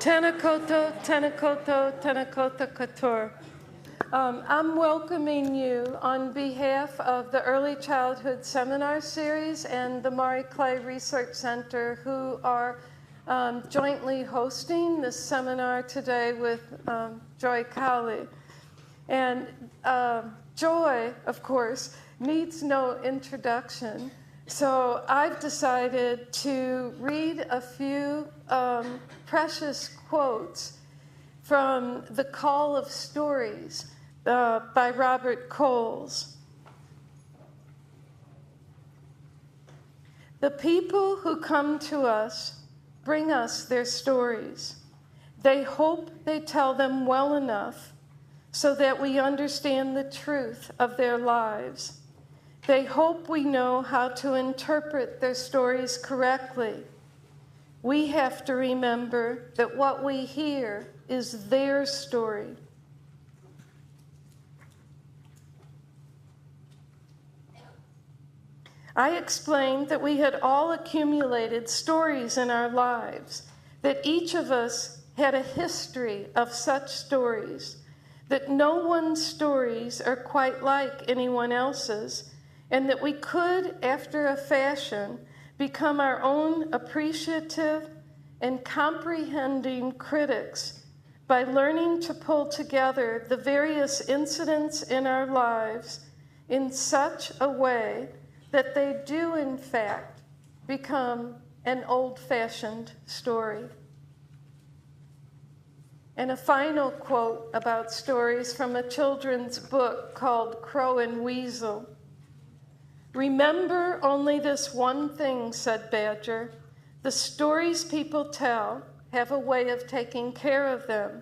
Tena koutou, tena koutou, tena koutou katoa. I'm welcoming you on behalf of the Early Childhood Seminar Series and the Mari Clay Research Center, who are jointly hosting this seminar today with Joy Cowley. And Joy, of course, needs no introduction. So I've decided to read a few precious quotes from The Call of Stories by Robert Coles. The people who come to us bring us their stories. They hope they tell them well enough so that we understand the truth of their lives. They hope we know how to interpret their stories correctly. We have to remember that what we hear is their story. I explained that we had all accumulated stories in our lives, that each of us had a history of such stories, that no one's stories are quite like anyone else's, and that we could, after a fashion, become our own appreciative and comprehending critics by learning to pull together the various incidents in our lives in such a way that they do, in fact, become an old-fashioned story. And a final quote about stories from a children's book called Crow and Weasel. "Remember only this one thing," said Badger. "The stories people tell have a way of taking care of them.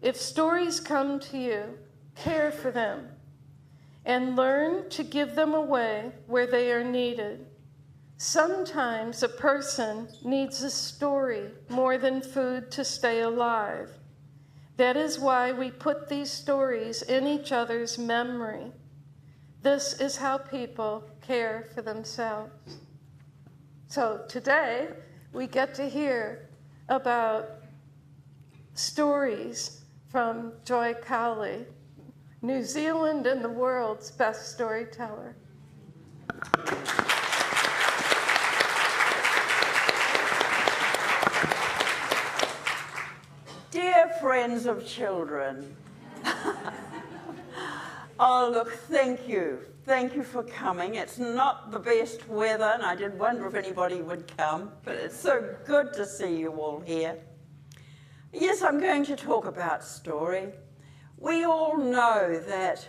If stories come to you, care for them and learn to give them away where they are needed. Sometimes a person needs a story more than food to stay alive. That is why we put these stories in each other's memory. This is how people care for themselves." So today, we get to hear about stories from Joy Cowley, New Zealand and the world's best storyteller. Dear friends of children, oh look, thank you. Thank you for coming. It's not the best weather, and I did wonder if anybody would come, but it's so good to see you all here. Yes, I'm going to talk about story. We all know that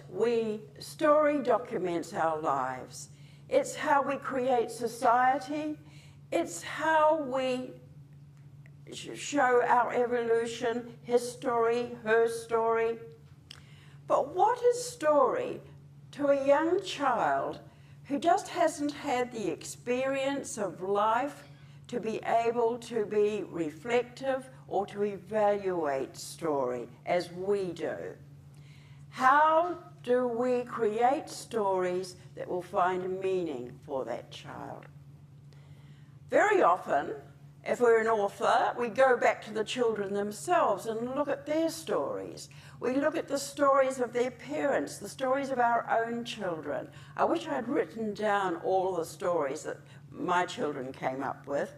story documents our lives. It's how we create society. It's how we show our evolution, his story, her story. But what is story to a young child who just hasn't had the experience of life to be able to be reflective or to evaluate story as we do? How do we create stories that will find meaning for that child? Very often, if we're an author, we go back to the children themselves and look at their stories. We look at the stories of their parents, the stories of our own children. I wish I'd written down all the stories that my children came up with.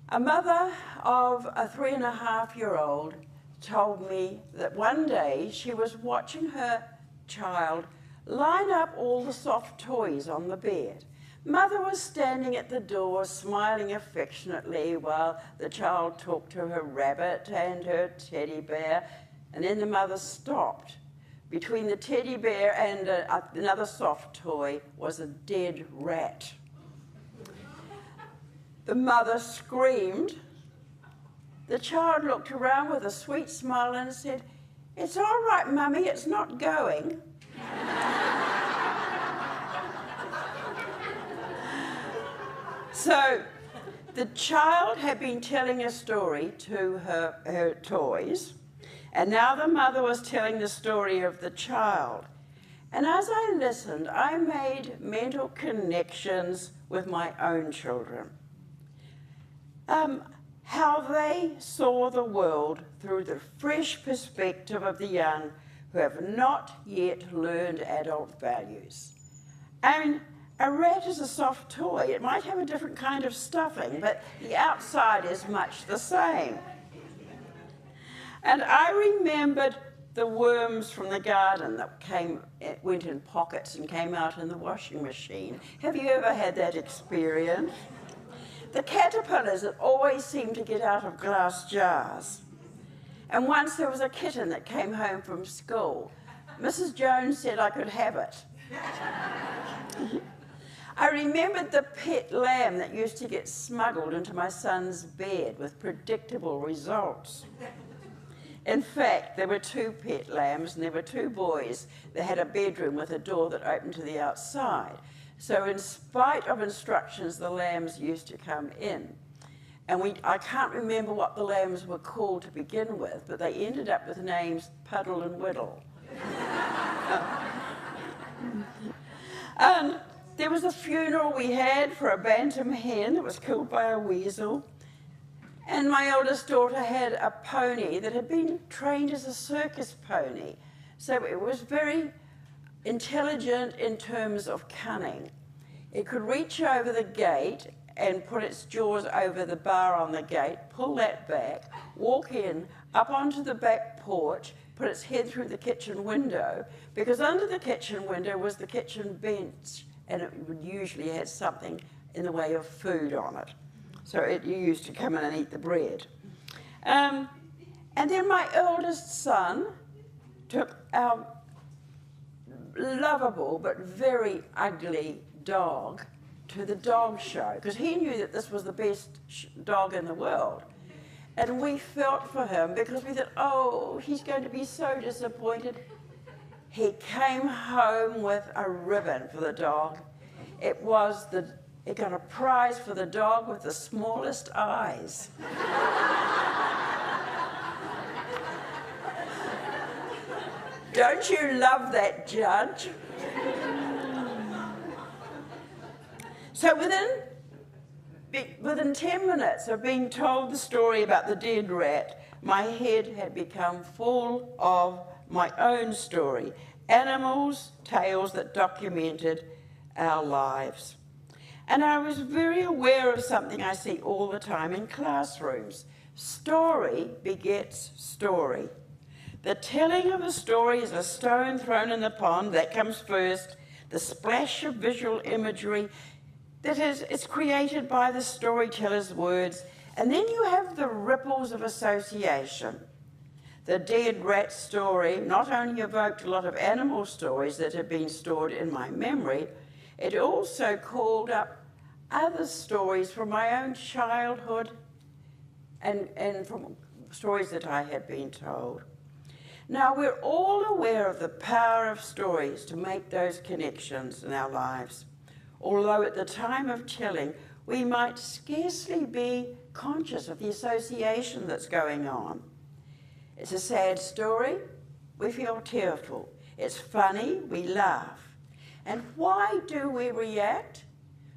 A mother of a 3.5-year-old told me that one day she was watching her child line up all the soft toys on the bed. Mother was standing at the door, smiling affectionately while the child talked to her rabbit and her teddy bear, and then the mother stopped. Between the teddy bear and another soft toy was a dead rat. The mother screamed. The child looked around with a sweet smile and said, "It's all right, Mummy, it's not going." So the child had been telling a story to her toys, and now the mother was telling the story of the child. And as I listened, I made mental connections with my own children. how they saw the world through the fresh perspective of the young who have not yet learned adult values. I mean, a rat is a soft toy. It might have a different kind of stuffing, but the outside is much the same. And I remembered the worms from the garden that went in pockets and came out in the washing machine. Have you ever had that experience? The caterpillars that always seem to get out of glass jars. And once there was a kitten that came home from school. Mrs. Jones said I could have it. I remembered the pet lamb that used to get smuggled into my son's bed with predictable results. In fact, there were 2 pet lambs and there were 2 boys that had a bedroom with a door that opened to the outside. So in spite of instructions, the lambs used to come in. And I can't remember what the lambs were called to begin with, but they ended up with names Puddle and Whittle. And there was a funeral we had for a bantam hen that was killed by a weasel. And my eldest daughter had a pony that had been trained as a circus pony. So it was very intelligent in terms of cunning. It could reach over the gate and put its jaws over the bar on the gate, pull that back, walk in, up onto the back porch, put its head through the kitchen window, because under the kitchen window was the kitchen bench, and it would usually have something in the way of food on it. So it used to come in and eat the bread. And then my eldest son took our lovable but very ugly dog to the dog show, because he knew that this was the best dog in the world. And we felt for him because we thought, oh, he's going to be so disappointed. He came home with a ribbon for the dog. It got a prize for the dog with the smallest eyes. Don't you love that, Judge? So within 10 minutes of being told the story about the dead rat, my head had become full of my own story, animals, tales that documented our lives. And I was very aware of something I see all the time in classrooms. Story begets story. The telling of a story is a stone thrown in the pond, that comes first. The splash of visual imagery it's created by the storyteller's words. And then you have the ripples of association. The dead rat story not only evoked a lot of animal stories that had been stored in my memory, it also called up other stories from my own childhood and from stories that I had been told. Now, we're all aware of the power of stories to make those connections in our lives, although at the time of telling, we might scarcely be conscious of the association that's going on. It's a sad story, we feel tearful. It's funny, we laugh. And why do we react?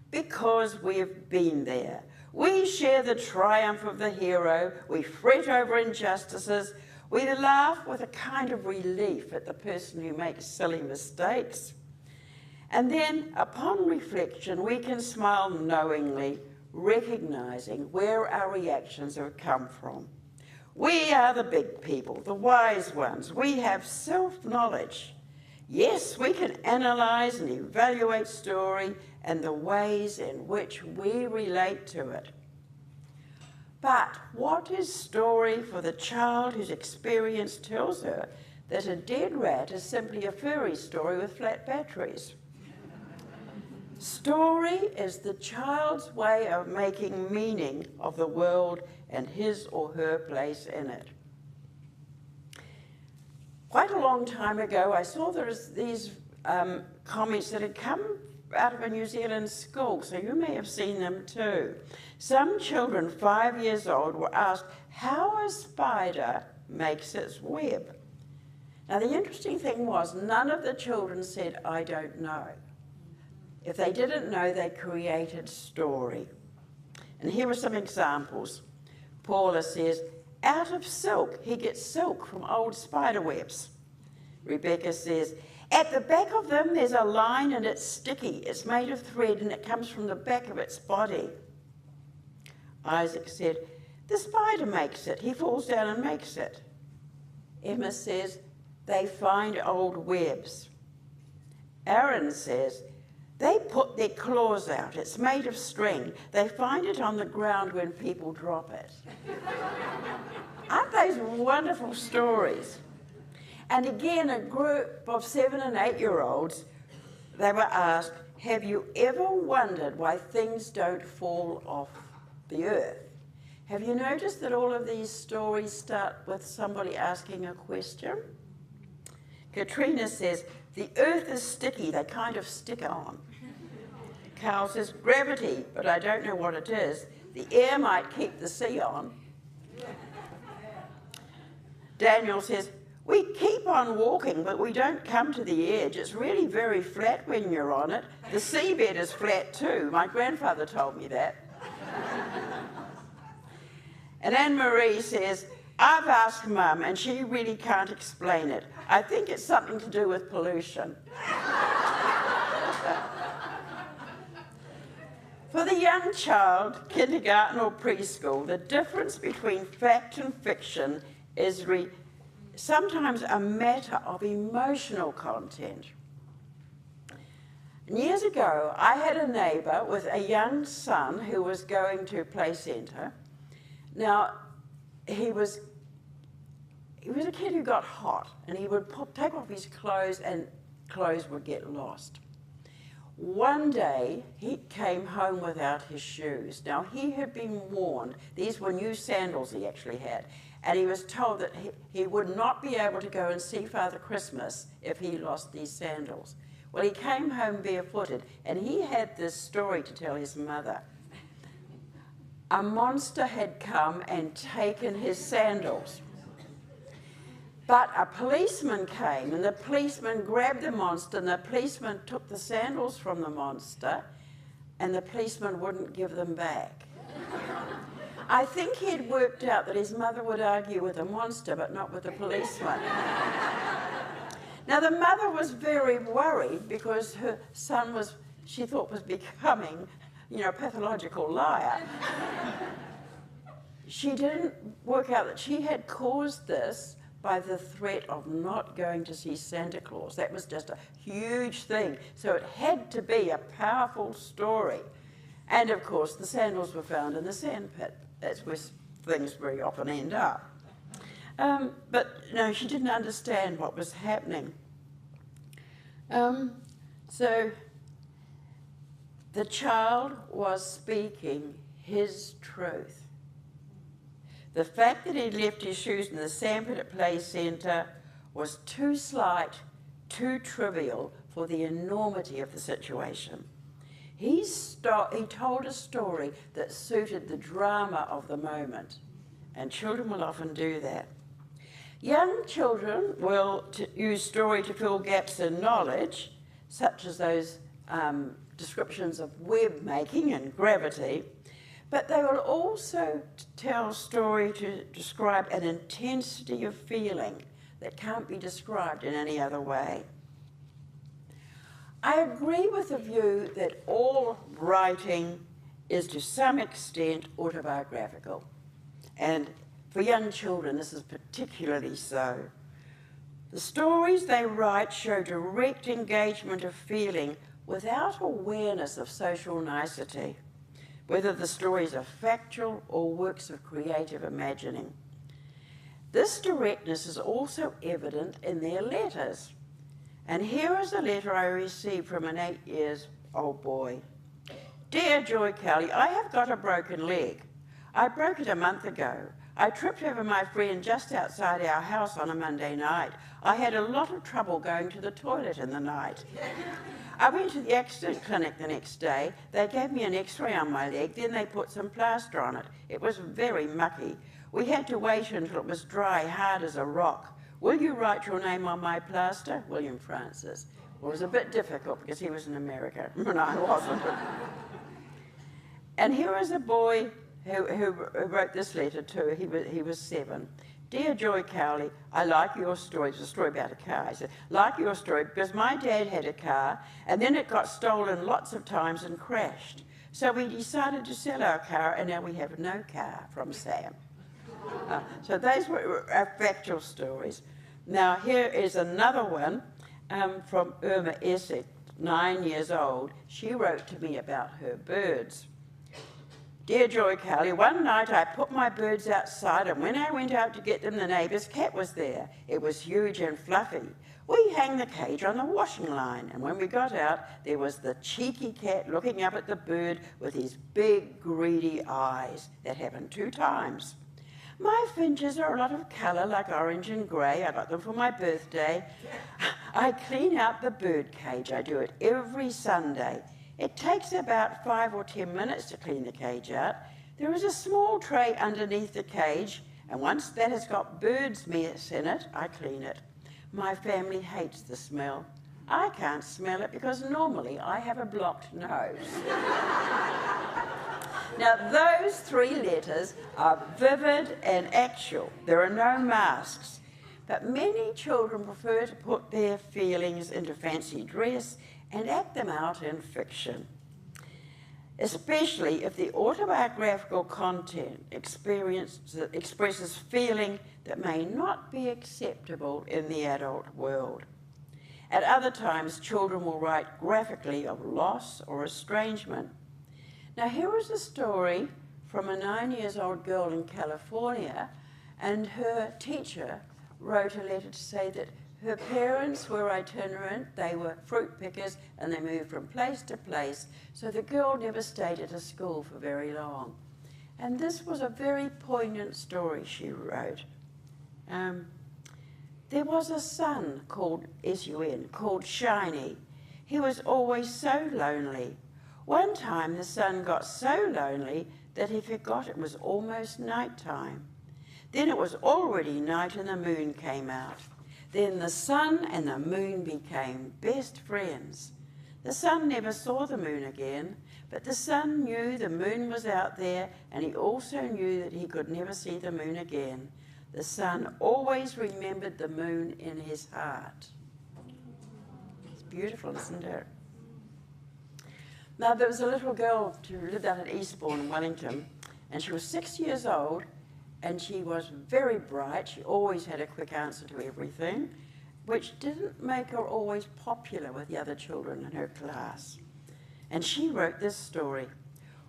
Because we've been there. We share the triumph of the hero, we fret over injustices, we laugh with a kind of relief at the person who makes silly mistakes. And then, upon reflection, we can smile knowingly, recognizing where our reactions have come from. We are the big people, the wise ones. We have self-knowledge. Yes, we can analyze and evaluate story and the ways in which we relate to it. But what is story for the child whose experience tells her that a dead rat is simply a fairy story with flat batteries? Story is the child's way of making meaning of the world and his or her place in it. Quite a long time ago, I saw these comments that had come out of a New Zealand school, so you may have seen them too. Some children, 5 years old, were asked how a spider makes its web. Now, the interesting thing was none of the children said, I don't know. If they didn't know, they created story. And here are some examples. Paula says, out of silk. He gets silk from old spider webs. Rebecca says, at the back of them there's a line and it's sticky. It's made of thread and it comes from the back of its body. Isaac said, the spider makes it. He falls down and makes it. Emma says, they find old webs. Aaron says, they put their claws out. It's made of string. They find it on the ground when people drop it. Aren't those wonderful stories? And again, a group of 7 and 8-year-olds, they were asked, have you ever wondered why things don't fall off the earth? Have you noticed that all of these stories start with somebody asking a question? Katrina says, the earth is sticky, they kind of stick on. Carl says, gravity, but I don't know what it is. The air might keep the sea on. Daniel says, we keep on walking, but we don't come to the edge. It's really very flat when you're on it. The seabed is flat too. My grandfather told me that. And Anne-Marie says, I've asked Mum, and she really can't explain it. I think it's something to do with pollution. For the young child, kindergarten or preschool, the difference between fact and fiction is sometimes a matter of emotional content. And years ago, I had a neighbour with a young son who was going to play centre. Now, he was a kid who got hot, and he would take off his clothes and clothes would get lost. One day, he came home without his shoes. Now, he had been warned. These were new sandals he actually had. And he was told that he would not be able to go and see Father Christmas if he lost these sandals. Well, he came home barefooted, and he had this story to tell his mother. A monster had come and taken his sandals. But a policeman came, and the policeman grabbed the monster, and the policeman took the sandals from the monster, and the policeman wouldn't give them back. I think he had worked out that his mother would argue with a monster, but not with the policeman. Now, the mother was very worried because her son she thought was becoming, a pathological liar. She didn't work out that she had caused this by the threat of not going to see Santa Claus. That was just a huge thing. So it had to be a powerful story. And of course, the sandals were found in the sandpit. That's where things very often end up. But no, she didn't understand what was happening. So the child was speaking his truth. The fact that he'd left his shoes in the sandpit at Play Centre was too slight, too trivial for the enormity of the situation. He told a story that suited the drama of the moment, and children will often do that. Young children will use story to fill gaps in knowledge, such as those descriptions of web making and gravity, but they will also tell story to describe an intensity of feeling that can't be described in any other way. I agree with the view that all writing is to some extent autobiographical. And for young children, this is particularly so. The stories they write show direct engagement of feeling without awareness of social nicety, whether the stories are factual or works of creative imagining. This directness is also evident in their letters. And here is a letter I received from an 8-year-old boy. Dear Joy Cowley, I have got a broken leg. I broke it a month ago. I tripped over my friend just outside our house on a Monday night. I had a lot of trouble going to the toilet in the night. I went to the accident clinic the next day. They gave me an x-ray on my leg, then they put some plaster on it. It was very mucky. We had to wait until it was dry, hard as a rock. Will you write your name on my plaster? William Francis. Well, it was a bit difficult because he was in America and I wasn't. And here is a boy who wrote this letter too. He was 7. Dear Joy Cowley, I like your story. It's a story about a car. He said, like your story because my dad had a car and then it got stolen lots of times and crashed. So we decided to sell our car and now we have no car, from Sam. So those were our factual stories. Now here is another one from Irma Essex, 9 years old. She wrote to me about her birds. Dear Joy Cowley, one night I put my birds outside and when I went out to get them, the neighbour's cat was there. It was huge and fluffy. We hung the cage on the washing line and when we got out, there was the cheeky cat looking up at the bird with his big greedy eyes. That happened 2 times. My finches are a lot of colour, like orange and grey. I got them for my birthday. I clean out the bird cage. I do it every Sunday. It takes about 5 or 10 minutes to clean the cage out. There is a small tray underneath the cage, and once that has got bird's mess in it, I clean it. My family hates the smell. I can't smell it because normally I have a blocked nose. Now, those 3 letters are vivid and actual. There are no masks. But many children prefer to put their feelings into fancy dress and act them out in fiction, especially if the autobiographical content expresses feeling that may not be acceptable in the adult world. At other times, children will write graphically of loss or estrangement. Now, here is a story from a 9-year-old girl in California, and her teacher wrote a letter to say that her parents were itinerant, they were fruit pickers, and they moved from place to place, so the girl never stayed at a school for very long. And this was a very poignant story she wrote. There was a son called S-U-N, called Shiny. He was always so lonely. One time the son got so lonely that he forgot it was almost night time. Then it was already night and the moon came out. Then the sun and the moon became best friends. The sun never saw the moon again, but the sun knew the moon was out there and he also knew that he could never see the moon again. The sun always remembered the moon in his heart. It's beautiful, isn't it? Now, there was a little girl who lived out at Eastbourne in Wellington, and she was 6 years old, and she was very bright. She always had a quick answer to everything, which didn't make her always popular with the other children in her class. And she wrote this story.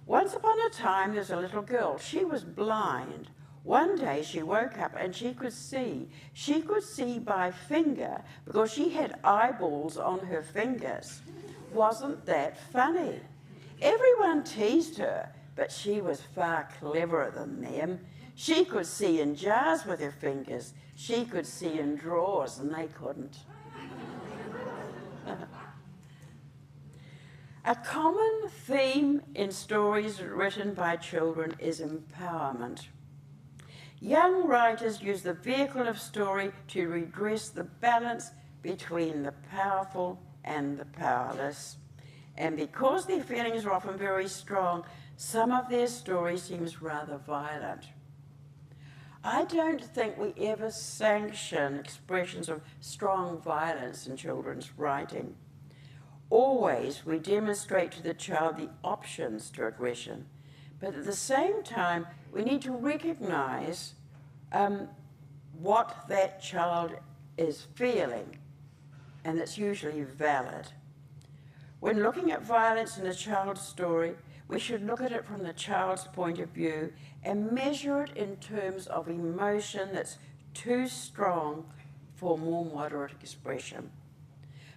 Once upon a time, there was a little girl. She was blind. One day she woke up and she could see. She could see by finger because she had eyeballs on her fingers. Wasn't that funny? Everyone teased her, but she was far cleverer than them. She could see in jars with her fingers. She could see in drawers, and they couldn't. A common theme in stories written by children is empowerment. Young writers use the vehicle of story to redress the balance between the powerful and the powerless. And because their feelings are often very strong, some of their stories seems rather violent. I don't think we ever sanction expressions of strong violence in children's writing. Always we demonstrate to the child the options to aggression, but at the same time we need to recognize what that child is feeling, and that's usually valid. When looking at violence in a child's story, we should look at it from the child's point of view and measure it in terms of emotion that's too strong for more moderate expression.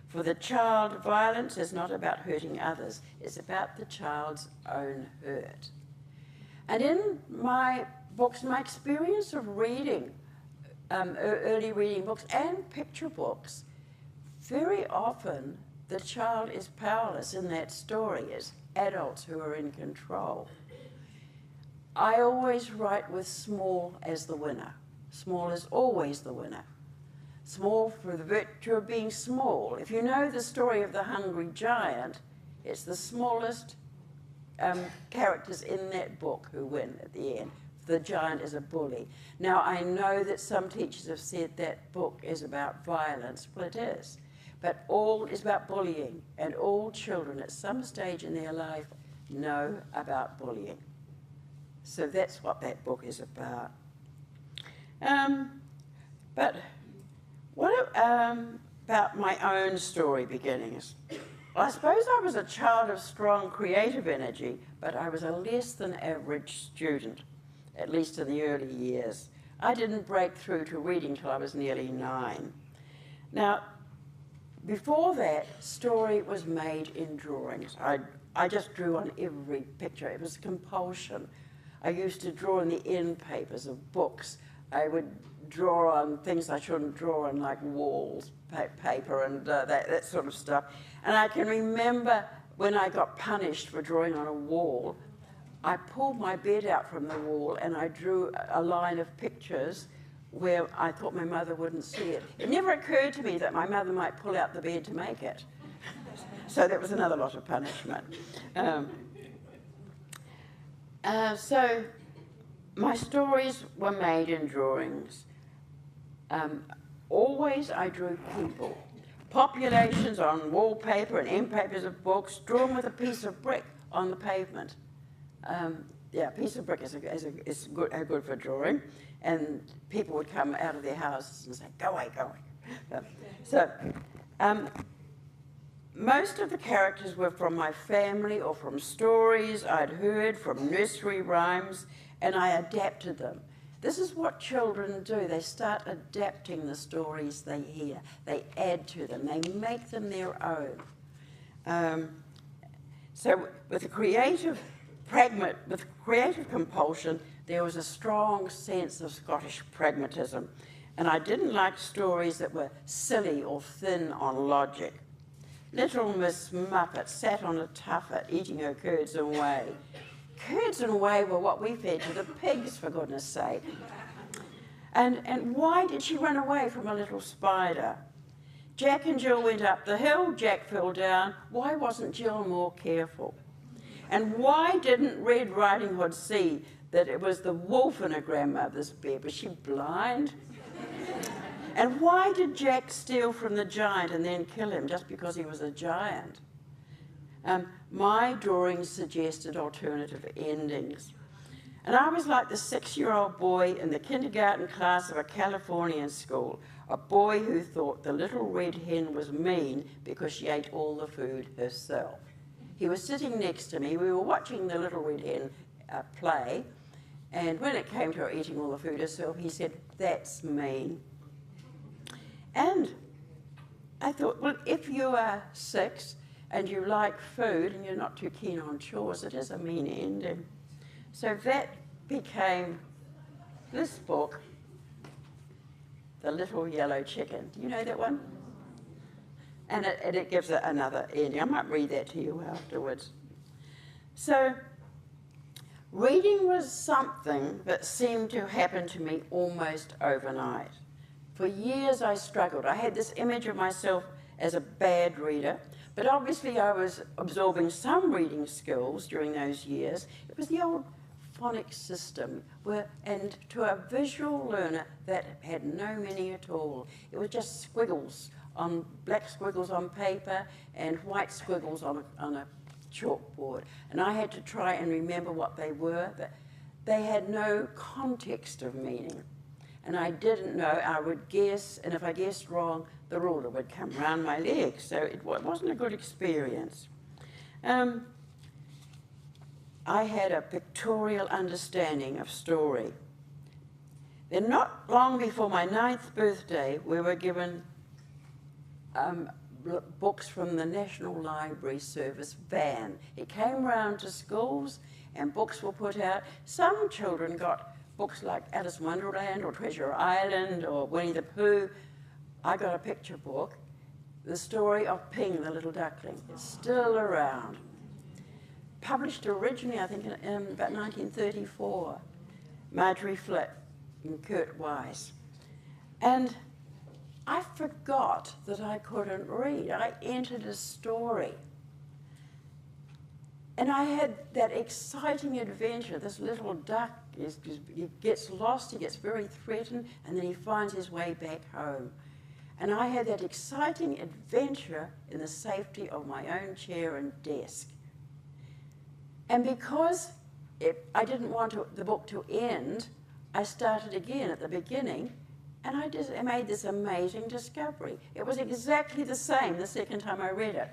For the child, violence is not about hurting others, it's about the child's own hurt. And in my books, my experience of reading, early reading books and picture books, very often the child is powerless in that story. It's adults who are in control. I always write with small as the winner. Small is always the winner. Small for the virtue of being small. If you know the story of the hungry giant, it's the smallest characters in that book who win at the end. The giant is a bully. Now, I know that some teachers have said that book is about violence. Well, it is. But all is about bullying, and all children at some stage in their life know about bullying. So that's what that book is about. But what about my own story beginnings? Well, I suppose I was a child of strong creative energy, but I was a less than average student, at least in the early years. I didn't break through to reading till I was nearly 9. Now, before that, story was made in drawings. I just drew on every picture. It was compulsion. I used to draw in the end papers of books. I would draw on things I shouldn't draw on, like walls, paper, and that sort of stuff. And I can remember when I got punished for drawing on a wall, I pulled my bed out from the wall and I drew a line of pictures where I thought my mother wouldn't see it. It never occurred to me that my mother might pull out the bed to make it. So that was another lot of punishment. So my stories were made in drawings. Always I drew people. Populations on wallpaper and end papers of books, drawn with a piece of brick on the pavement. Yeah, a piece of brick is good for drawing, and people would come out of their houses and say, "Go away, go away." So most of the characters were from my family or from stories I'd heard, from nursery rhymes, and I adapted them. This is what children do. They start adapting the stories they hear. They add to them. They make them their own. So with creative compulsion, there was a strong sense of Scottish pragmatism. And I didn't like stories that were silly or thin on logic. Little Miss Muffet sat on a tuffet eating her curds and whey. Curds and whey were what we fed to the pigs, for goodness sake. And why did she run away from a little spider? Jack and Jill went up the hill, Jack fell down. Why wasn't Jill more careful? And why didn't Red Riding Hood see that it was the wolf in her grandmother's bed? Was she blind? And why did Jack steal from the giant and then kill him just because he was a giant? My drawings suggested alternative endings. And I was like the 6-year-old boy in the kindergarten class of a Californian school, a boy who thought the little red hen was mean because she ate all the food herself. He was sitting next to me. We were watching the little red hen play, and when it came to her eating all the food herself, he said, "That's mean." And I thought, well, if you are 6 and you like food and you're not too keen on chores, it is a mean ending. So that became this book, The Little Yellow Chicken. Do you know that one? And it gives it another ending. I might read that to you afterwards. So reading was something that seemed to happen to me almost overnight. For years I struggled. I had this image of myself as a bad reader, but obviously I was absorbing some reading skills during those years. It was the old phonics system, and to a visual learner that had no meaning at all. It was just squiggles, black squiggles on paper and white squiggles on a chalkboard. And I had to try and remember what they were, but they had no context of meaning. And I didn't know. I would guess, and if I guessed wrong, the ruler would come round my leg. So it wasn't a good experience. I had a pictorial understanding of story. Then not long before my 9th birthday, we were given books from the National Library Service van. It came round to schools and books were put out. Some children got books like Alice in Wonderland or Treasure Island or Winnie the Pooh. I got a picture book, the story of Pina, the little duckling. It's still around. Published originally, I think, in about 1934. Marjorie Flick and Kurt Weiss. And I forgot that I couldn't read. I entered a story. And I had that exciting adventure. This little duck, he gets lost, he gets very threatened, and then he finds his way back home. And I had that exciting adventure in the safety of my own chair and desk. And because I didn't want the book to end, I started again at the beginning, and I made this amazing discovery. It was exactly the same the second time I read it.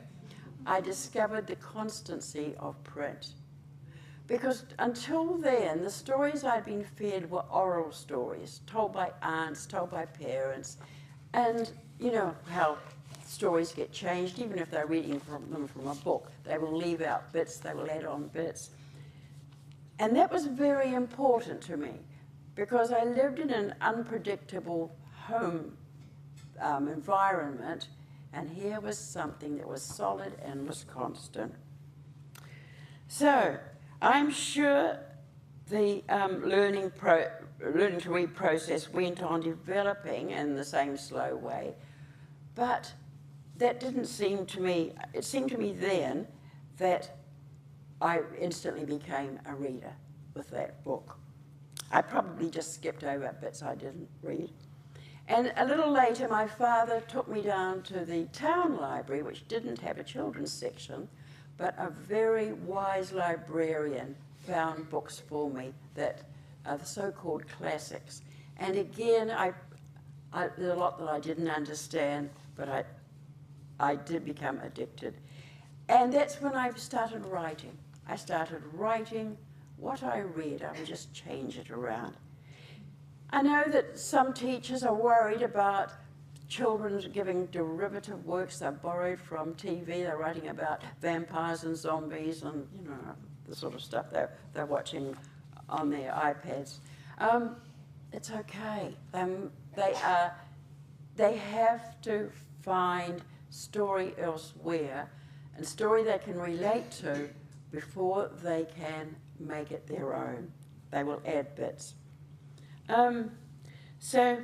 I discovered the constancy of print. Because until then, the stories I'd been fed were oral stories, told by aunts, told by parents, and you know how stories get changed, even if they're reading them from a book. They will leave out bits, they will add on bits. And that was very important to me, because I lived in an unpredictable home environment, and here was something that was solid and was constant. So, I'm sure the learning to read process went on developing in the same slow way, but that didn't seem to me, it seemed to me then that I instantly became a reader with that book. I probably just skipped over bits I didn't read. And a little later, my father took me down to the town library, which didn't have a children's section, but a very wise librarian found books for me that are the so-called classics. And again, there's a lot that I didn't understand, but I did become addicted. And that's when I started writing. I started writing what I read. I would just change it around. I know that some teachers are worried about children giving derivative works they've borrowed from TV. They're writing about vampires and zombies and, you know, the sort of stuff they're watching on their iPads. It's okay. They have to find story elsewhere and story they can relate to before they can make it their own. They will add bits. So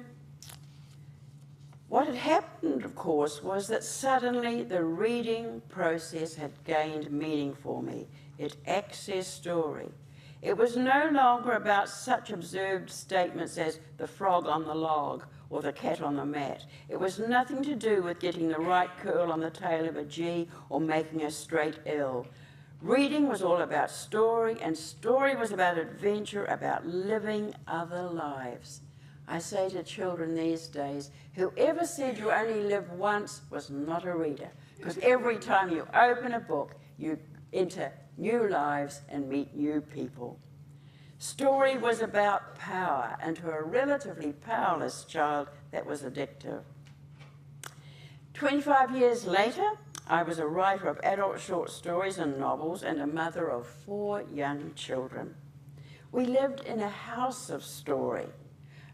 what had happened, of course, was that suddenly the reading process had gained meaning for me. It accessed story. It was no longer about such absurd statements as the frog on the log or the cat on the mat. It was nothing to do with getting the right curl on the tail of a G or making a straight L. Reading was all about story, and story was about adventure, about living other lives. I say to children these days, whoever said you only live once was not a reader, because every time you open a book, you enter new lives and meet new people. Story was about power, and to a relatively powerless child, that was addictive. 25 years later, I was a writer of adult short stories and novels and a mother of 4 young children. We lived in a house of story.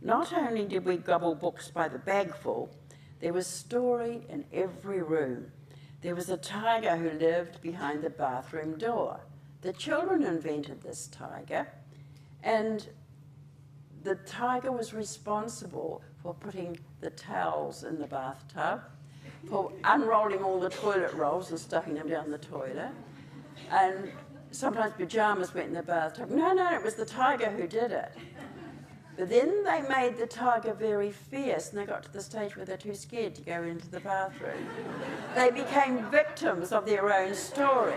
Not only did we gobble books by the bagful, there was story in every room. There was a tiger who lived behind the bathroom door. The children invented this tiger, and the tiger was responsible for putting the towels in the bathtub, for unrolling all the toilet rolls and stuffing them down the toilet. And sometimes pajamas went in the bathtub. No, it was the tiger who did it. But then they made the tiger very fierce, and they got to the stage where they're too scared to go into the bathroom. They became victims of their own story.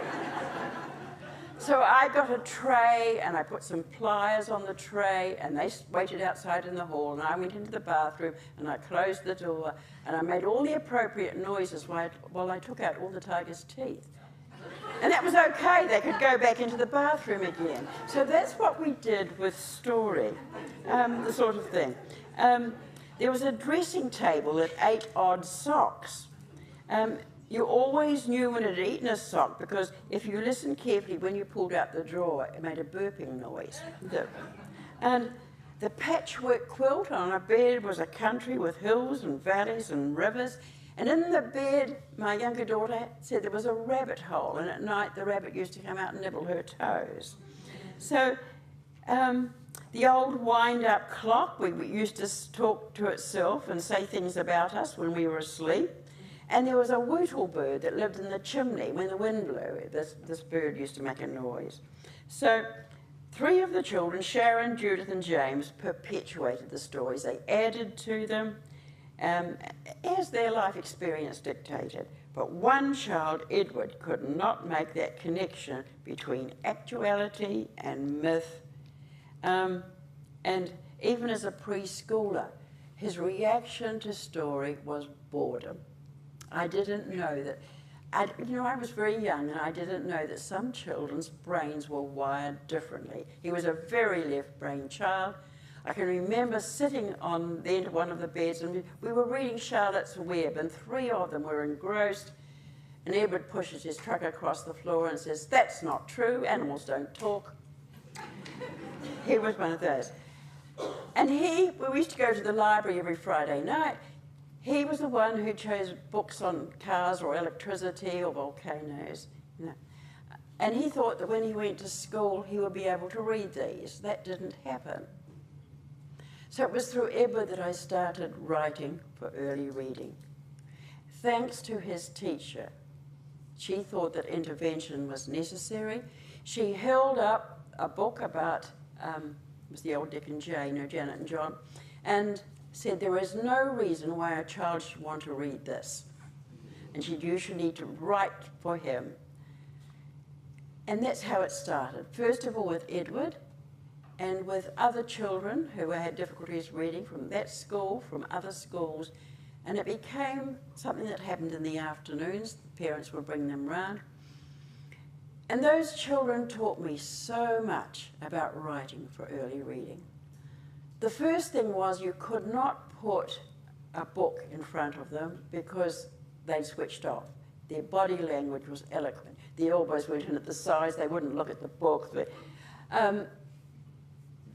So I got a tray, and I put some pliers on the tray, and they waited outside in the hall, and I went into the bathroom, and I closed the door, and I made all the appropriate noises while I took out all the tiger's teeth. And that was okay, they could go back into the bathroom again. So that's what we did with story, the sort of thing. There was a dressing table that ate odd socks. You always knew when it had eaten a sock, because if you listened carefully, when you pulled out the drawer, it made a burping noise. And the patchwork quilt on a bed was a country with hills and valleys and rivers. And in the bed, my younger daughter said there was a rabbit hole, and at night the rabbit used to come out and nibble her toes. So the old wind-up clock, we used to talk to itself and say things about us when we were asleep. And there was a whootle bird that lived in the chimney when the wind blew. This bird used to make a noise. So 3 of the children, Sharon, Judith and James, perpetuated the stories. They added to them as their life experience dictated. But one child, Edward, could not make that connection between actuality and myth. And even as a preschooler, his reaction to story was boredom. I didn't know that. I was very young, and I didn't know that some children's brains were wired differently. He was a very left-brained child. I can remember sitting on the end of one of the beds, and we were reading Charlotte's Web, and 3 of them were engrossed. And Edward pushes his truck across the floor and says, "That's not true, animals don't talk." He was one of those. And we used to go to the library every Friday night. He was the one who chose books on cars or electricity or volcanoes. And he thought that when he went to school, he would be able to read these. That didn't happen. So it was through Edward that I started writing for early reading. Thanks to his teacher, she thought that intervention was necessary. She held up a book about, it was the old Dick and Jane, Janet and John, and said there is no reason why a child should want to read this. And she'd usually need to write for him. And that's how it started. First of all with Edward, and with other children who had difficulties reading from that school, from other schools. And it became something that happened in the afternoons. The parents would bring them round. And those children taught me so much about writing for early reading. The first thing was you could not put a book in front of them because they switched off. Their body language was eloquent. The elbows went in at the sides. They wouldn't look at the book.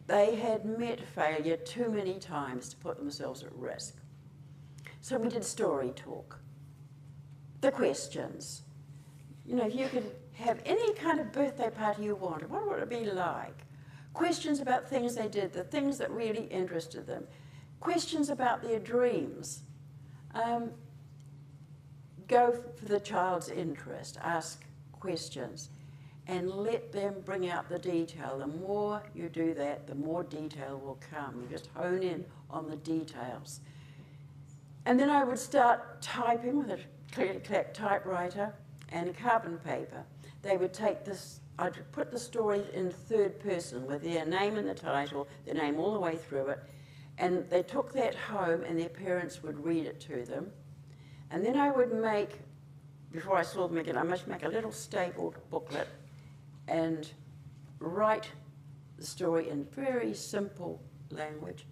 They had met failure too many times to put themselves at risk. So we did story talk. The questions. If you could have any kind of birthday party you wanted, what would it be like? Questions about things they did, the things that really interested them. Questions about their dreams. Go for the child's interest. Ask questions. And let them bring out the detail. The more you do that, the more detail will come. You just hone in on the details. And then I would start typing with a click-clack typewriter and carbon paper. They would take this, I'd put the story in third person with their name in the title, their name all the way through it, and they took that home and their parents would read it to them. And then I would make, before I saw them again, I must make a little stapled booklet and write the story in very simple language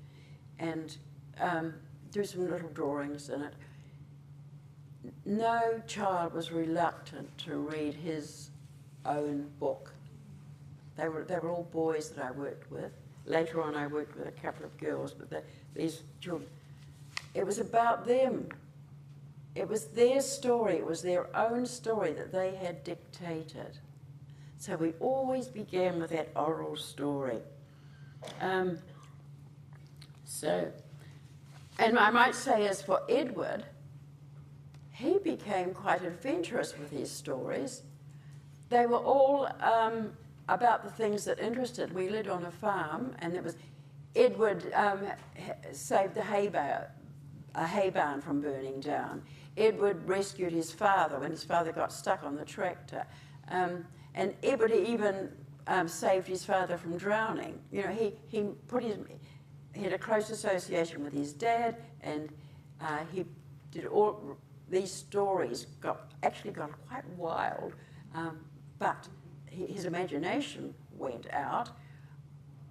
and do some little drawings in it. No child was reluctant to read his own book. They were all boys that I worked with. Later on I worked with a couple of girls, but these children, it was about them. It was their story, it was their own story that they had dictated. So we always began with that oral story. And I might say as for Edward, he became quite adventurous with his stories. They were all about the things that interested. We lived on a farm, and it was Edward saved a hay barn from burning down. Edward rescued his father when his father got stuck on the tractor. And Edward even saved his father from drowning. He had a close association with his dad, and he did all these stories. Actually got quite wild, but his imagination went out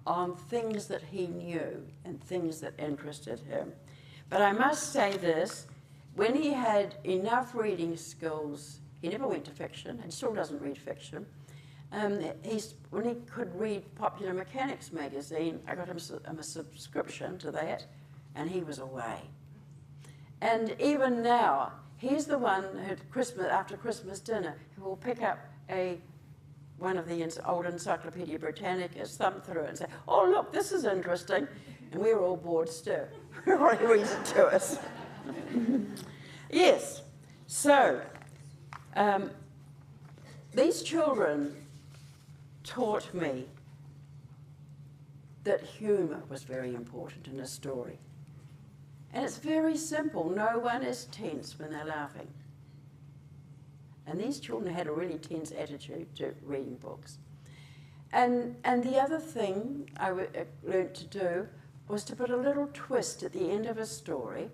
on things that he knew and things that interested him. But I must say this: when he had enough reading skills, he never went to fiction, and still doesn't read fiction. When he could read Popular Mechanics magazine, I got him a subscription to that, and he was away. And even now, he's the one who, after Christmas dinner, who will pick up one of the old Encyclopedia Britannicas, thumb through it and say, "Oh, look, this is interesting." And we're all bored still while he reads it to us. Yes. So, these children taught me that humour was very important in a story. And it's very simple. No one is tense when they're laughing. And these children had a really tense attitude to reading books. And the other thing I learnt to do was to put a little twist at the end of a story.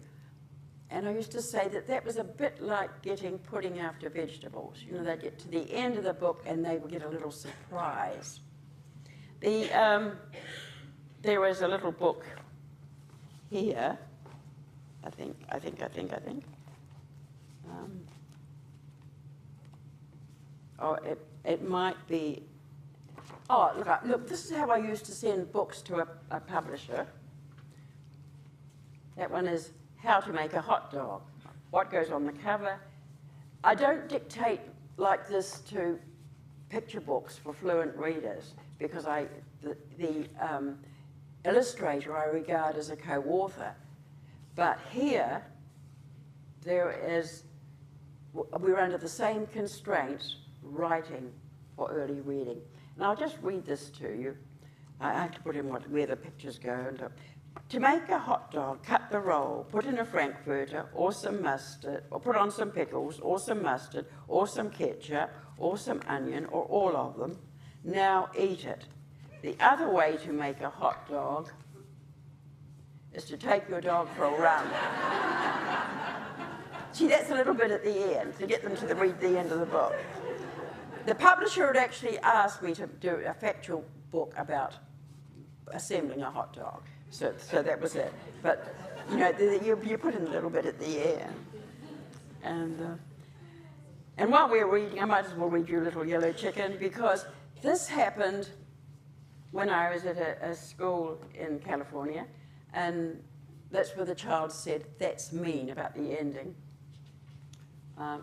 And I used to say that that was a bit like getting pudding after vegetables. You know, they'd get to the end of the book and they would get a little surprise. There was a little book here, I think. It might be, look, this is how I used to send books to a publisher. That one is How to Make a Hot Dog. What goes on the cover? I don't dictate like this to picture books for fluent readers because the illustrator I regard as a co-author. But here, we're under the same constraints writing for early reading. And I'll just read this to you. I have to put in where the pictures go. And to make a hot dog, cut the roll, put in a frankfurter or some mustard, or put on some pickles or some mustard or some ketchup or some onion or all of them. Now eat it. The other way to make a hot dog is to take your dog for a run. See, that's a little bit at the end, to get them to read the end of the book. The publisher had actually asked me to do a factual book about assembling a hot dog. So that was it. But, you know, you put in a little bit at the end. And while we're reading, I might as well read you Little Yellow Chicken, because this happened when I was at a school in California, and that's where the child said, "That's mean," about the ending. And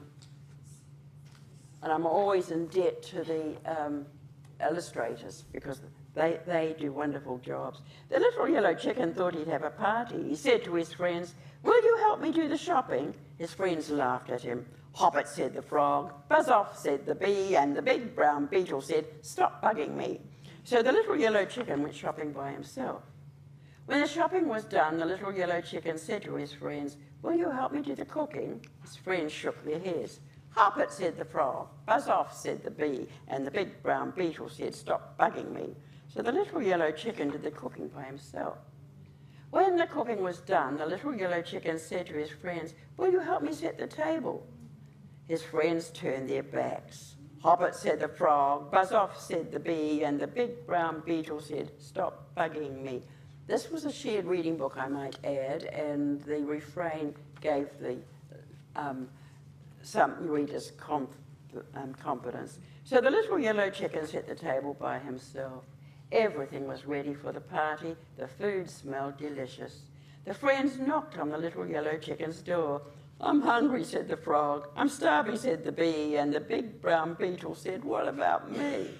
I'm always in debt to the illustrators because they do wonderful jobs. The little yellow chicken thought he'd have a party. He said to his friends, "Will you help me do the shopping?" His friends laughed at him. "Hop it," said the frog. "Buzz off," said the bee. And the big brown beetle said, "Stop bugging me." So the little yellow chicken went shopping by himself. When the shopping was done, the little yellow chicken said to his friends, "Will you help me do the cooking?" His friends shook their heads. "Hop it," said the frog. "Buzz off," said the bee. And the big brown beetle said, "Stop bugging me." So the little yellow chicken did the cooking by himself. When the cooking was done, the little yellow chicken said to his friends, "Will you help me set the table?" His friends turned their backs. "Hop it," said the frog. "Buzz off," said the bee. And the big brown beetle said, "Stop bugging me." This was a shared reading book, I might add, and the refrain gave some readers confidence. So the little yellow chicken set the table by himself. Everything was ready for the party. The food smelled delicious. The friends knocked on the little yellow chicken's door. "I'm hungry," said the frog. "I'm starving," said the bee. And the big brown beetle said, "What about me?"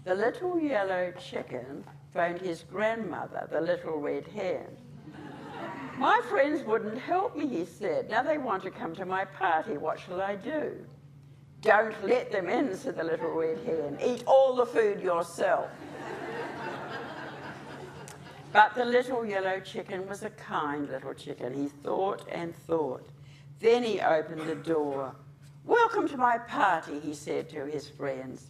The little yellow chicken phoned his grandmother, the little red hen. "My friends wouldn't help me," he said. "Now they want to come to my party. What shall I do?" "Don't let them in," said the little red hen. "Eat all the food yourself." But the little yellow chicken was a kind little chicken. He thought and thought. Then he opened the door. "Welcome to my party," he said to his friends.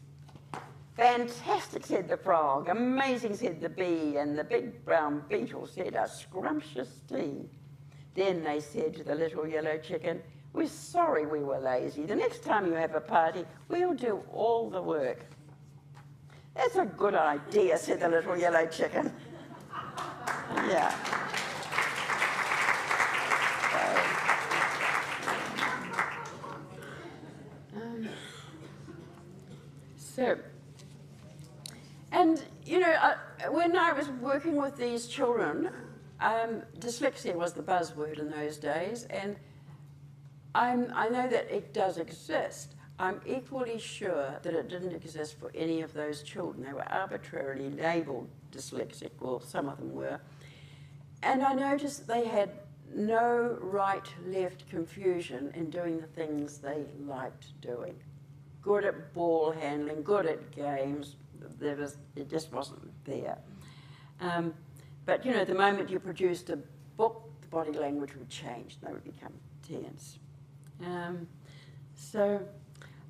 "Fantastic," said the frog. "Amazing," said the bee. And the big brown beetle said, "A scrumptious tea." Then they said to the little yellow chicken, "We're sorry we were lazy. The next time you have a party, we'll do all the work." "That's a good idea," said the little yellow chicken. Yeah. And you know, when I was working with these children, dyslexia was the buzzword in those days, and I know that it does exist. I'm equally sure that it didn't exist for any of those children. They were arbitrarily labelled dyslexic, well, some of them were. And I noticed they had no right-left confusion in doing the things they liked doing. Good at ball handling, good at games, it just wasn't there. But you know, the moment you produced a book, the body language would change, they would become tense. So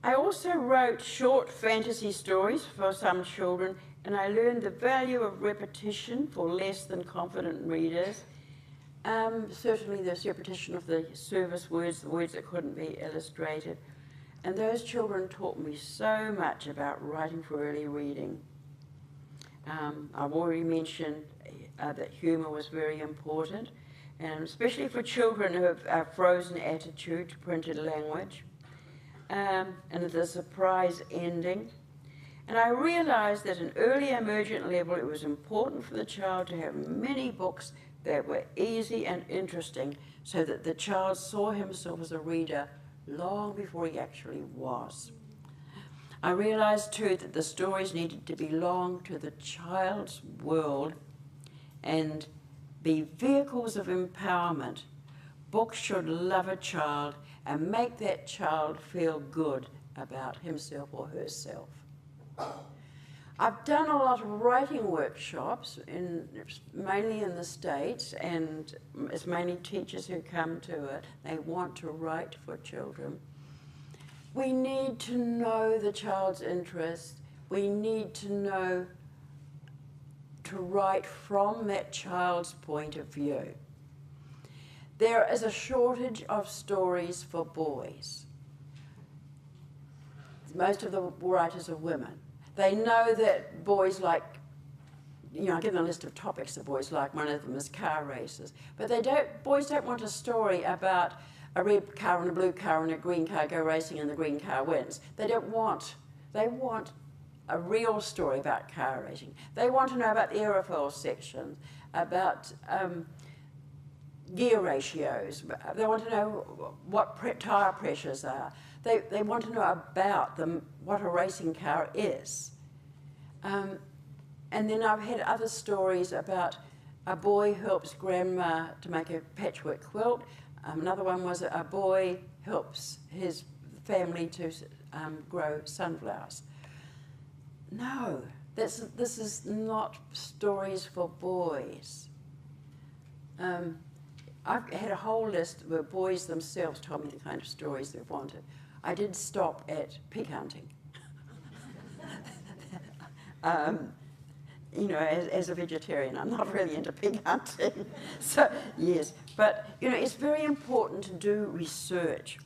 I also wrote short fantasy stories for some children, and I learned the value of repetition for less than confident readers. Certainly there's repetition of the service words, the words that couldn't be illustrated. And those children taught me so much about writing for early reading. I've already mentioned that humour was very important, and especially for children who have a frozen attitude to printed language, and the surprise ending. And I realised that at an early emergent level it was important for the child to have many books that were easy and interesting, so that the child saw himself as a reader long before he actually was. I realised too that the stories needed to belong to the child's world and be vehicles of empowerment. Books should love a child and make that child feel good about himself or herself. I've done a lot of writing workshops, mainly in the States, and it's mainly teachers who come to it. They want to write for children. We need to know the child's interest. We need to know to write from that child's point of view. There is a shortage of stories for boys. Most of the writers are women. They know that boys like, you know, I give them a list of topics that boys like. One of them is car races. But boys don't want a story about a red car and a blue car and a green car go racing and the green car wins. They want a real story about car racing. They want to know about the aerofoil section, about gear ratios. They want to know what tyre pressures are. They want to know about what a racing car is. And then I've had other stories about a boy helps grandma to make a patchwork quilt. Another one was a boy helps his family to grow sunflowers. No, this is not stories for boys. I've had a whole list where boys themselves told me the kind of stories they wanted. I did stop at pig hunting. You know, as a vegetarian, I'm not really into pig hunting. So, yes, but, you know, it's very important to do research.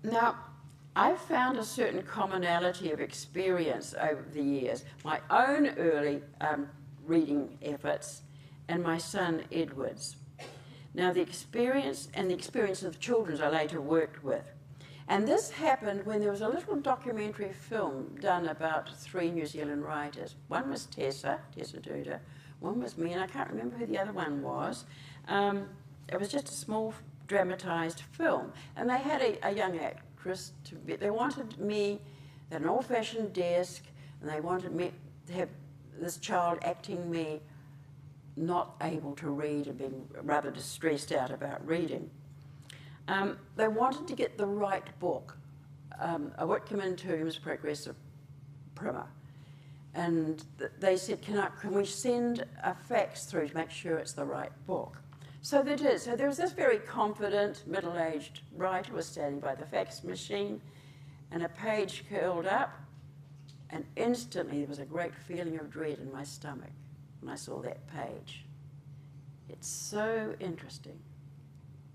Now, I've found a certain commonality of experience over the years. My own early reading efforts and my son Edward's. Now the experience of the children I later worked with. And this happened when there was a little documentary film done about 3 New Zealand writers. One was Tesar Duda, one was me, and I can't remember who the other one was. It was just a small dramatised film. And they had a young actress, they wanted me at an old-fashioned desk, and they wanted me to have this child acting me not able to read and being rather distressed out about reading. They wanted to get the right book, a Whitcomb and Tombs Progressive Primer. And they said, can we send a fax through to make sure it's the right book? So they did. So there was this very confident, middle-aged writer was standing by the fax machine, and a page curled up, and instantly there was a great feeling of dread in my stomach when I saw that page. It's so interesting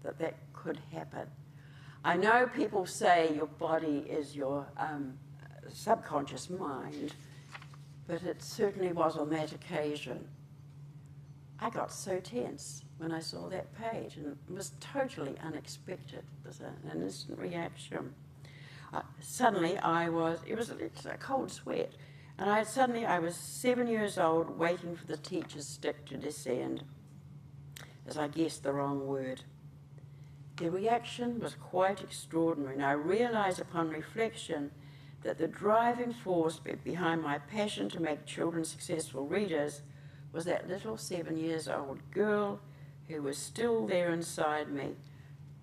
that that could happen. I know people say your body is your subconscious mind, but it certainly was on that occasion. I got so tense when I saw that page, and it was totally unexpected. It was an instant reaction. Suddenly it's a cold sweat, and I was 7 years old waiting for the teacher's stick to descend, as I guessed the wrong word. The reaction was quite extraordinary, and I realised upon reflection that the driving force behind my passion to make children successful readers was that little 7-year-old girl who was still there inside me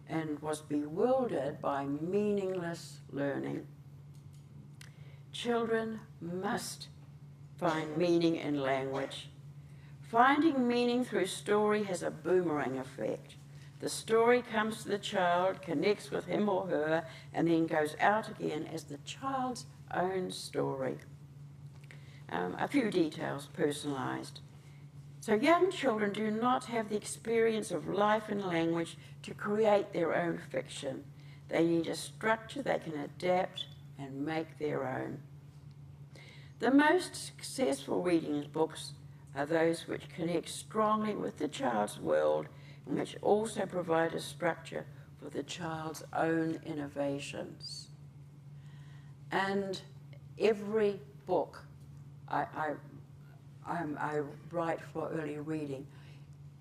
and was bewildered by meaningless learning. Children must find meaning in language. Finding meaning through story has a boomerang effect. The story comes to the child, connects with him or her, and then goes out again as the child's own story. A few details, personalised. So young children do not have the experience of life and language to create their own fiction. They need a structure they can adapt and make their own. The most successful reading books are those which connect strongly with the child's world and which also provide a structure for the child's own innovations. And every book I write for early reading,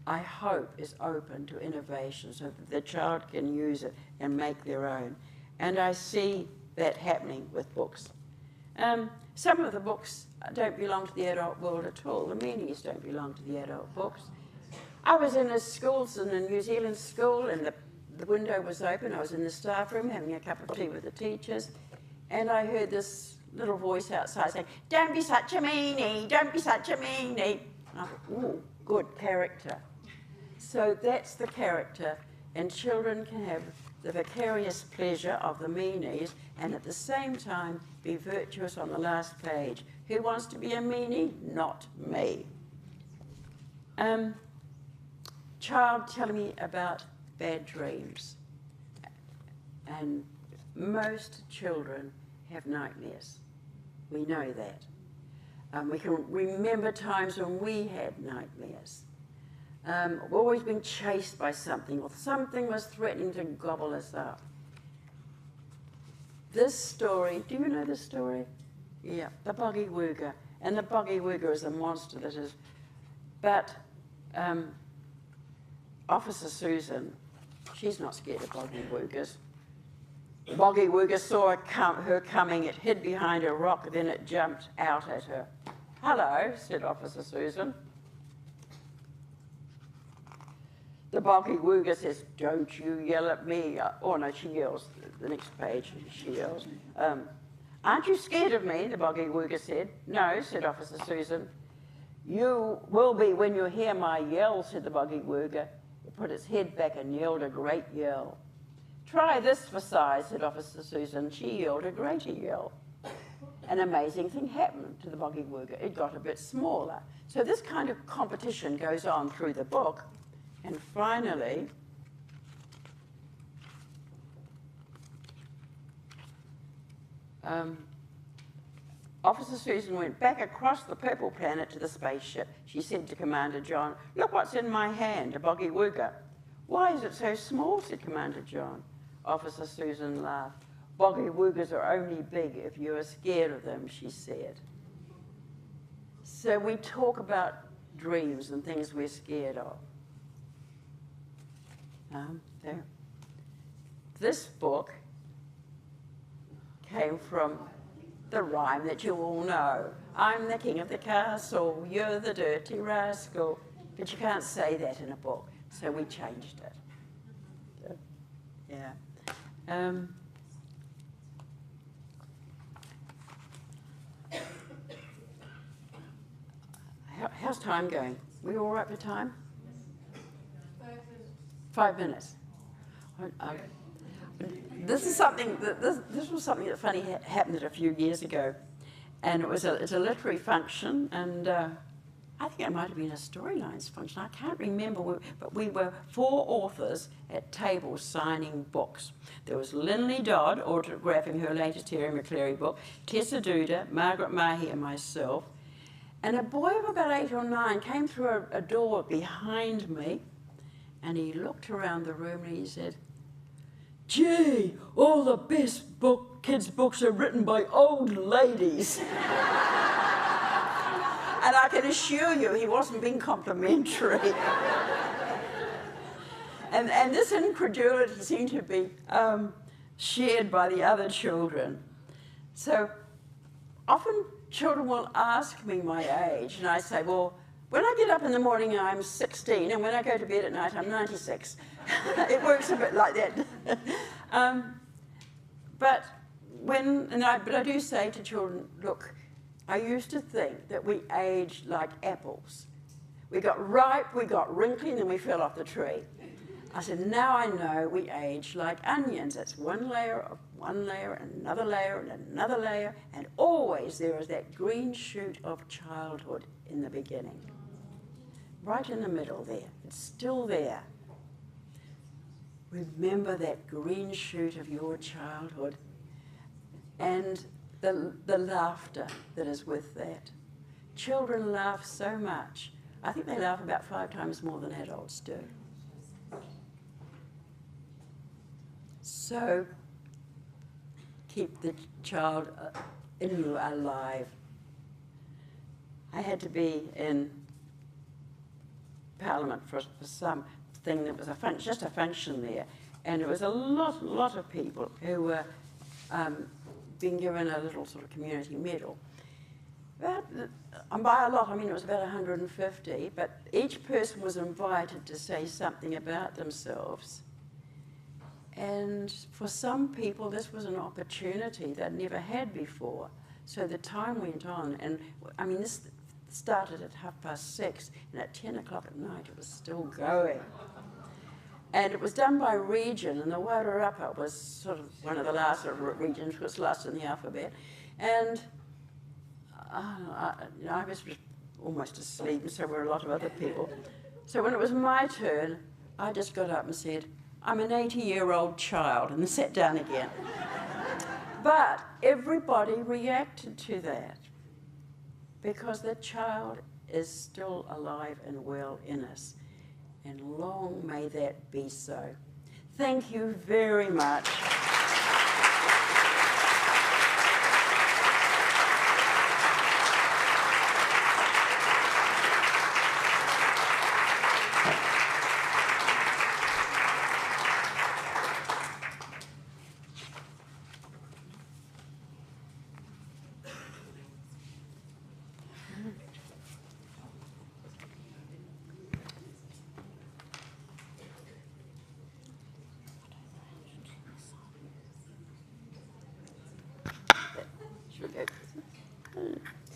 I hope is open to innovation so that the child can use it and make their own. And I see that happening with books. Some of the books don't belong to the adult world at all. The meanings don't belong to the adult books. I was in a New Zealand school, and the window was open. I was in the staff room having a cup of tea with the teachers, and I heard this little voice outside saying, "Don't be such a meanie, don't be such a meanie." And I thought, ooh, good character. So that's the character, and children can have the vicarious pleasure of the meanies and at the same time be virtuous on the last page. Who wants to be a meanie? Not me. Child telling me about bad dreams. And most children have nightmares. We know that. We can remember times when we had nightmares. We've always been chased by something, or something was threatening to gobble us up. This story, do you know this story? Yeah, the Boggy Wooga. And the Boggy Wooga is a monster that is, but Officer Susan, she's not scared of Boggy Woogas. The Boggy Wooga saw her coming, it hid behind a rock, then it jumped out at her. "Hello," said Officer Susan. The Boggy Wooga says, "Don't you yell at me." Oh no, she yells, the next page, she yells. "Aren't you scared of me?" the Boggy Wooga said. "No," said Officer Susan. "You will be when you hear my yell," said the Boggy Wooga. It put its head back and yelled a great yell. "Try this for size," said Officer Susan. She yelled a greater yell. An amazing thing happened to the Boggy Wooga. It got a bit smaller. So this kind of competition goes on through the book. And finally, Officer Susan went back across the purple planet to the spaceship. She said to Commander John, "Look what's in my hand, a Boggy Wooga." "Why is it so small?" said Commander John. Officer Susan laughed. "Boggy Woogas are only big if you are scared of them," she said. So we talk about dreams and things we're scared of. There. This book came from the rhyme that you all know. "I'm the king of the castle, you're the dirty rascal." But you can't say that in a book, so we changed it. So, yeah. How's time going? We all right for time? 5 minutes. This is something that this was something that funny happened a few years ago, and it's a literary function, and I think it might have been a storylines function. I can't remember, but we were 4 authors at tables signing books. There was Linley Dodd autographing her latest Terry McClary book, Tessa Duda, Margaret Mahi, and myself. And a boy of about 8 or 9 came through a door behind me. And he looked around the room and he said, "Gee, all the best kids' books are written by old ladies." And I can assure you he wasn't being complimentary. and this incredulity seemed to be shared by the other children. So often children will ask me my age, and I say, "Well, When I get up in the morning, I'm 16, and when I go to bed at night, I'm 96. It works a bit like that. But I do say to children, look, I used to think that we aged like apples. We got ripe, we got wrinkly, and then we fell off the tree. I said, now I know we age like onions. It's one layer of one layer, and another layer, and another layer, and always there is that green shoot of childhood in the beginning. Right in the middle there. It's still there. Remember that green shoot of your childhood and the laughter that is with that. Children laugh so much. I think they laugh about 5 times more than adults do. So keep the child in you alive. I had to be in Parliament for some thing that was just a function there, and it was a lot of people who were being given a little sort of community medal. But by a lot, I mean it was about 150, but each person was invited to say something about themselves. And for some people, this was an opportunity they'd never had before. So the time went on, and I mean, this started at 6:30, and at 10 o'clock at night, it was still going. And it was done by region, and the Wairarapa was sort of one of the last regions, which was last in the alphabet. And I was almost asleep, and so were a lot of other people. So when it was my turn, I just got up and said, I'm an 80-year-old child, and sat down again. But everybody reacted to that because the child is still alive and well in us. And long may that be so. Thank you very much.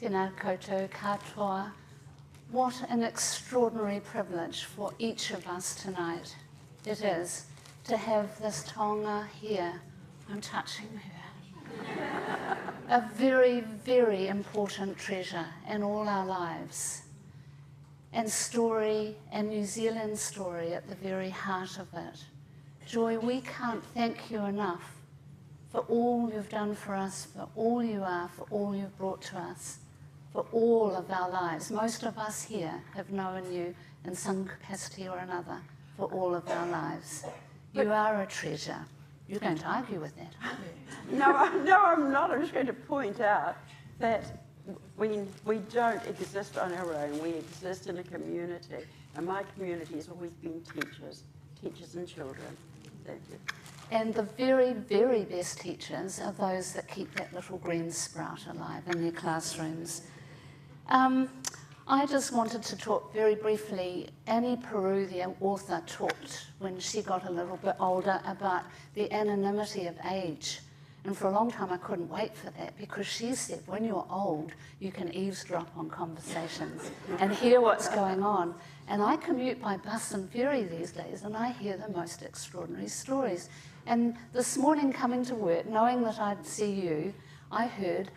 Tēnā koutou katoa. What an extraordinary privilege for each of us tonight it is to have this taonga here. I'm touching her. A very, very important treasure in all our lives. And story, and New Zealand story at the very heart of it. Joy, we can't thank you enough for all you've done for us, for all you are, for all you've brought to us, for all of our lives. Most of us here have known you in some capacity or another for all of our lives. You are a treasure. You're going to argue with that, aren't you? No, I'm not. I'm just going to point out that we don't exist on our own. We exist in a community. And my community has always been teachers and children. Thank you. And the very, very best teachers are those that keep that little green sprout alive in their classrooms. I just wanted to talk very briefly. Annie Peru, the author, talked when she got a little bit older about the anonymity of age. And for a long time I couldn't wait for that, because she said when you're old you can eavesdrop on conversations and hear what's going on. And I commute by bus and ferry these days, and I hear the most extraordinary stories. And this morning coming to work, knowing that I'd see you, I heard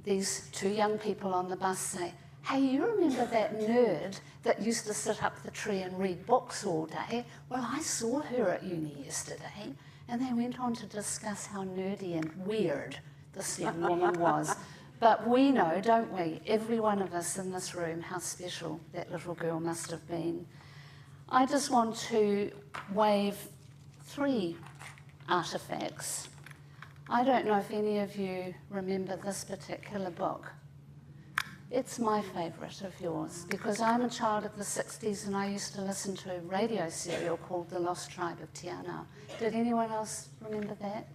these 2 young people on the bus say, hey, you remember that nerd that used to sit up the tree and read books all day? Well, I saw her at uni yesterday. And they went on to discuss how nerdy and weird this young woman was. But we know, don't we, every one of us in this room, how special that little girl must have been. I just want to wave 3 artefacts. I don't know if any of you remember this particular book. It's my favourite of yours, because I'm a child of the 60s and I used to listen to a radio serial called The Lost Tribe of Te Anau. Did anyone else remember that?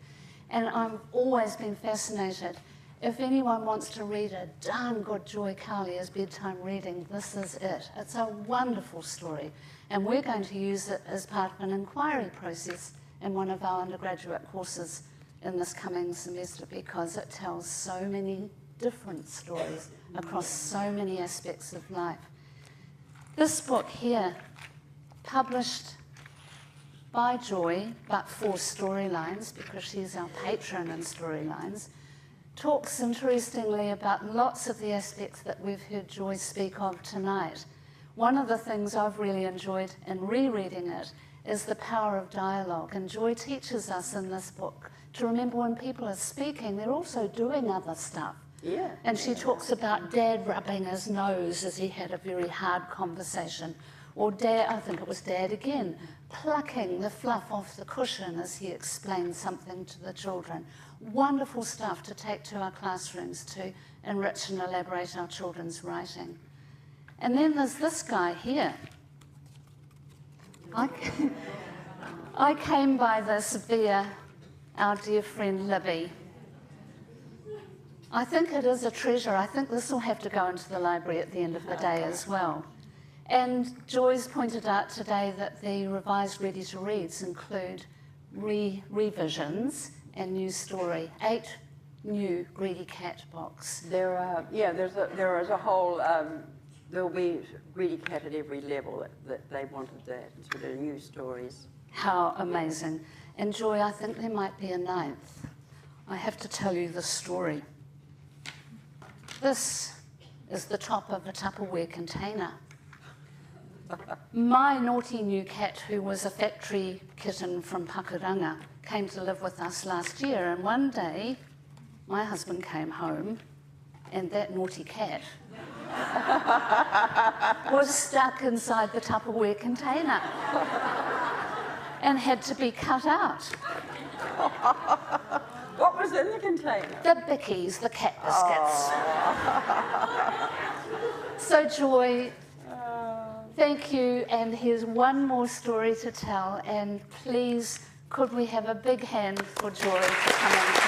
And I've always been fascinated. If anyone wants to read a darn good Joy Cowley as bedtime reading, this is it. It's a wonderful story, and we're going to use it as part of an inquiry process in one of our undergraduate courses in this coming semester, because it tells so many different stories across so many aspects of life. This book here, published by Joy, but for storylines, because she's our patron in storylines, talks interestingly about lots of the aspects that we've heard Joy speak of tonight. One of the things I've really enjoyed in rereading it is the power of dialogue, and Joy teaches us in this book to remember when people are speaking, they're also doing other stuff. Yeah. And she talks about Dad rubbing his nose as he had a very hard conversation, or Dad, I think it was Dad again, plucking the fluff off the cushion as he explained something to the children. Wonderful stuff to take to our classrooms to enrich and elaborate our children's writing. And then there's this guy here. I came by this via our dear friend Libby. I think it is a treasure. I think this will have to go into the library at the end of the day as well. And Joy's pointed out today that the revised ready-to-reads include revisions and new story. 8 new Greedy Cat books. There is a whole, there'll be Greedy Cat at every level that they wanted that, sort of new stories. How amazing. And Joy, I think there might be a 9th. I have to tell you the story. This is the top of a Tupperware container. My naughty new cat, who was a factory kitten from Pakuranga, came to live with us last year, and one day my husband came home and that naughty cat was stuck inside the Tupperware container and had to be cut out. What was in the container? The bickies, the cat biscuits. So Joy, thank you, and here's one more story to tell, and please, could we have a big hand for Joy for coming?